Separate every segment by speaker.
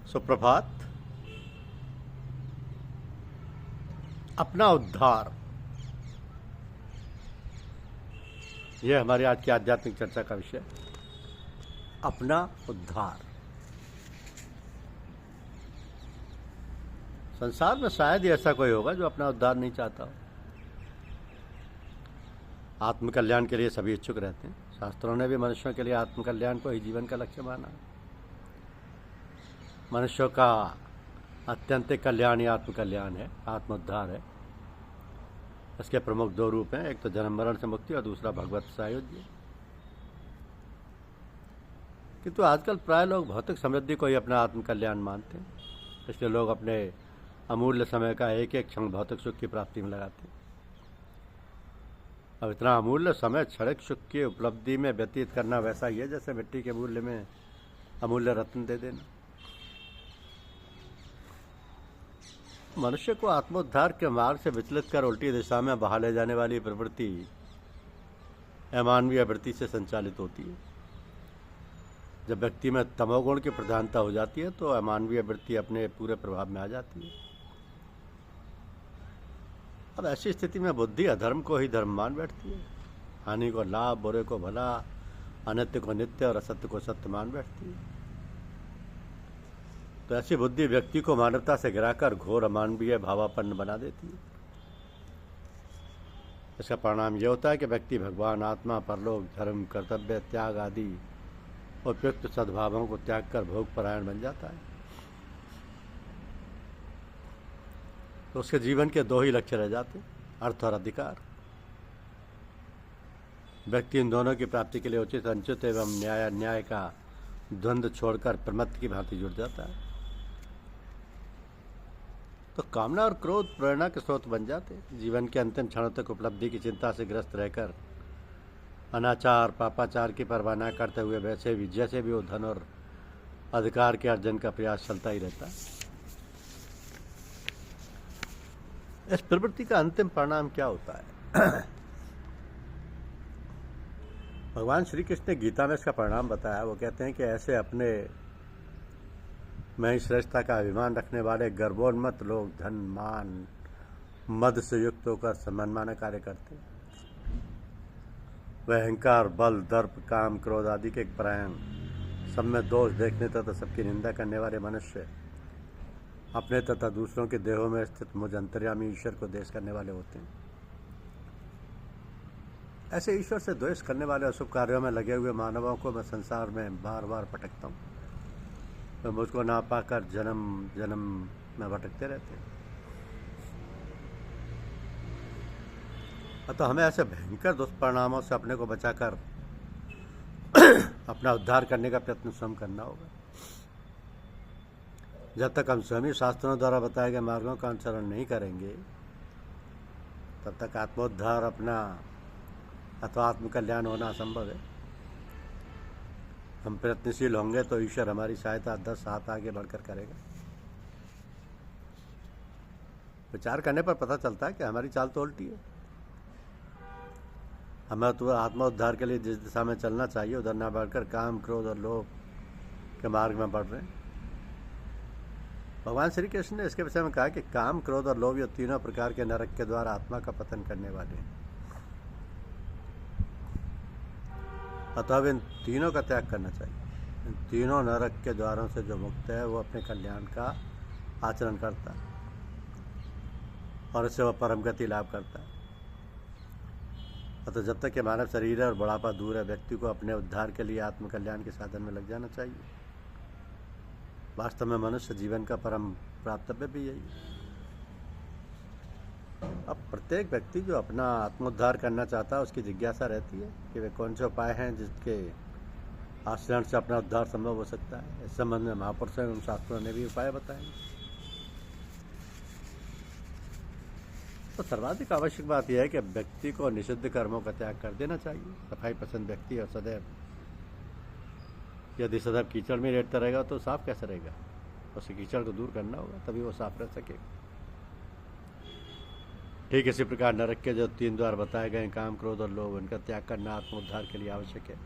Speaker 1: सुप्रभात। अपना उद्धार, यह हमारी आज की आध्यात्मिक चर्चा का विषय। अपना उद्धार। संसार में शायद ही ऐसा कोई होगा जो अपना उद्धार नहीं चाहता हो। आत्मकल्याण के लिए सभी इच्छुक रहते हैं। शास्त्रों ने भी मनुष्यों के लिए आत्मकल्याण को ही जीवन का लक्ष्य माना है। मनुष्यों का अत्यंतिक कल्याण ही आत्मकल्याण है, आत्मोद्धार है। इसके प्रमुख दो रूप हैं, एक तो जन्म मरण से मुक्ति और दूसरा भगवत सायुज्य। किंतु आजकल प्राय लोग भौतिक समृद्धि को ही अपना आत्मकल्याण मानते हैं, इसलिए लोग अपने अमूल्य समय का एक एक क्षण भौतिक सुख की प्राप्ति में लगाते हैं। अब इतना अमूल्य समय क्षणिक सुख की उपलब्धि में व्यतीत करना वैसा ही है जैसे मिट्टी के मूल्य में अमूल्य रत्न दे देना। मनुष्य को आत्मोद्धार के मार्ग से विचलित कर उल्टी दिशा में बहा ले जाने वाली प्रवृत्ति अमानवीय वृत्ति से संचालित होती है। जब व्यक्ति में तमोगुण की प्रधानता हो जाती है तो अमानवीय वृत्ति अपने पूरे प्रभाव में आ जाती है। अब ऐसी स्थिति में बुद्धि अधर्म को ही धर्म मान बैठती है, हानि को लाभ, बुरे को भला, अनित्य को नित्य और असत्य को सत्य मान बैठती है। तो ऐसी बुद्धि व्यक्ति को मानवता से गिराकर घोर अमानवीय भावापन्न बना देती है। इसका परिणाम यह होता है कि व्यक्ति भगवान, आत्मा, परलोक, धर्म, कर्तव्य, त्याग आदि उपयुक्त सद्भावों को त्याग कर भोग परायण बन जाता है। तो उसके जीवन के दो ही लक्ष्य रह जाते, अर्थ और अधिकार। व्यक्ति इन दोनों की प्राप्ति के लिए उचित अनुचित एवं न्याय अन्याय का द्वंद्व छोड़कर प्रमत्त की भांति जुड़ जाता है। तो कामना और क्रोध प्रेरणा के स्रोत बन जाते। जीवन के अंतिम क्षणों तक उपलब्धि की चिंता से ग्रस्त रहकर अनाचार, पापाचार की परवाह न करते हुए वैसे भी जैसे भी वो धन और अधिकार के अर्जन का प्रयास चलता ही रहता है। इस प्रवृत्ति का अंतिम परिणाम क्या होता है? भगवान श्री कृष्ण ने गीता में इसका परिणाम बताया। वो कहते हैं कि ऐसे अपने में ही श्रेष्ठता का अभिमान रखने वाले गर्वोन्मत्त लोग धन, मान, मद से युक्त होकर मनमाना कार्य करते हैं। वह अहंकार, बल, दर्प, काम, क्रोध आदि के परायण, सब में दोष देखने तथा सबकी निंदा करने वाले मनुष्य अपने तथा दूसरों के देहों में स्थित मुझ अंतर्यामी ईश्वर को द्वेष करने वाले होते हैं। ऐसे ईश्वर से द्वेष करने वाले अशुभ कार्यों में लगे हुए मानवों को मैं संसार में बार बार भटकता हूँ। तो मुझको ना पाकर जन्म जन्म में भटकते रहते हैं। अतः हमें ऐसे भयंकर दुष्परिणामों से अपने को बचाकर अपना उद्धार करने का प्रयत्न स्वयं करना होगा। जब तक हम स्वयं शास्त्रों द्वारा बताए गए मार्गों का अनुसरण नहीं करेंगे तब तक आत्मोद्धार अपना अथवा आत्मकल्याण होना असंभव है। हम प्रयत्नशील होंगे तो ईश्वर हमारी सहायता 10 हाथ आगे बढ़कर करेगा। विचार करने पर पता चलता है कि हमारी चाल तो उल्टी है। हमें तो आत्मोद्धार के लिए जिस दिशा में चलना चाहिए उधर ना बढ़कर काम, क्रोध और लोभ के मार्ग में बढ़ रहे हैं। भगवान श्री कृष्ण ने इसके विषय में कहा कि काम, क्रोध और लोभ ये तीनों प्रकार के नरक के द्वारा आत्मा का पतन करने वाले हैं। अतः इन तीनों का त्याग करना चाहिए। इन तीनों नरक के द्वारों से जो मुक्त है वो अपने कल्याण का आचरण करता है और इससे वह परम गति लाभ करता है। अतः जब तक ये मानव शरीर है और बुढ़ापा दूर है, व्यक्ति को अपने उद्धार के लिए आत्मकल्याण के साधन में लग जाना चाहिए। वास्तव में मनुष्य जीवन का परम प्राप्तव्य भी यही है। अब प्रत्येक व्यक्ति जो अपना आत्मोद्धार करना चाहता है उसकी जिज्ञासा रहती है कि वे कौन से उपाय हैं जिसके आचरण से अपना उद्धार संभव हो सकता है। इस संबंध में महापुरुषों एवं शास्त्रों ने भी उपाय बताए। तो सर्वाधिक आवश्यक बात यह है कि व्यक्ति को निषिद्ध कर्मों का त्याग कर देना चाहिए। सफाई पसंद व्यक्ति और सदैव यदि सदैव कीचड़ में लेटता रहेगा तो साफ कैसे रहेगा? उसे कीचड़ को दूर करना होगा, तभी वो साफ रह सकेगा। ठीक इसी प्रकार नरक के जो 3 द्वार बताए गए, काम, क्रोध और लोभ, इनका त्याग करना आत्मोद्धार के लिए आवश्यक है।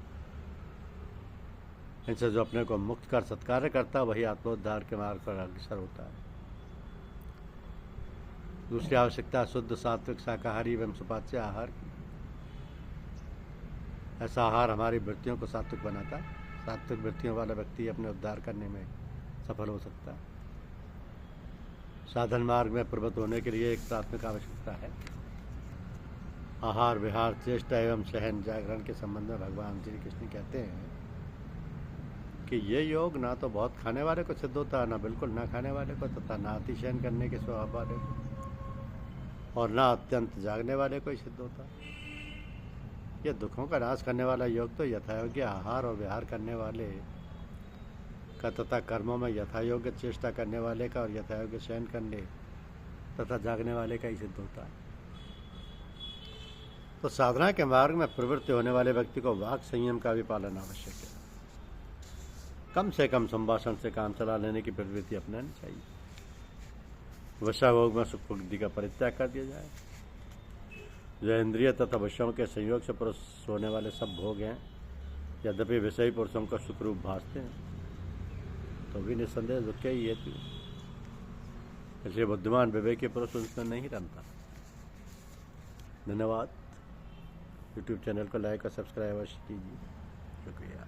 Speaker 1: इनसे जो अपने को मुक्त कर सत्कार्य करता वही आत्मोद्धार के मार्ग पर अग्रसर होता है। दूसरी आवश्यकता शुद्ध सात्विक शाकाहारी एवं सुपाच्य आहार की। ऐसा आहार हमारी वृत्तियों को सात्विक बनाता है। सात्विक वृत्तियों वाला व्यक्ति अपने उद्धार करने में सफल हो सकता है। साधन मार्ग में प्रवृत्त होने के लिए एक प्राथमिक आवश्यकता है। आहार विहार चेष्टा एवं सहन जागरण के संबंध में भगवान श्री कृष्ण कहते हैं कि ये योग ना तो बहुत खाने वाले को सिद्ध होता है, ना बिल्कुल ना खाने वाले को, तथा ना अतिशयन करने के स्वभाव वाले को, और ना अत्यंत जागने वाले को ही सिद्ध होता। यह दुखों का नाश करने वाला योग तो यथायोग्य आहार और विहार करने वाले का तथा कर्मों में यथायोग्य चेष्टा करने वाले का और यथायोग्य शयन करने तथा जागने वाले का ही सिद्ध होता है। तो साधना के मार्ग में प्रवृत्ति होने वाले व्यक्ति को वाक संयम का भी पालन आवश्यक है। कम से कम संभाषण से काम चला लेने की प्रवृत्ति अपनानी चाहिए। विषय भोग में सुख बुद्धि का परित्याग कर दिया जाए। जो इंद्रिय तथा विषयों के संयोग से पुरुष होने वाले सब भोग हैं, यद्यपि विषयी पुरुषों को सुखरूप भासते हैं, तो भी निस्संदेह दुख के ही हेतु। इसलिए बुद्धिमान विवेकी पुरुष उनमें नहीं रमता। धन्यवाद। यूट्यूब चैनल को लाइक और सब्सक्राइब अवश्य कीजिए। शुक्रिया।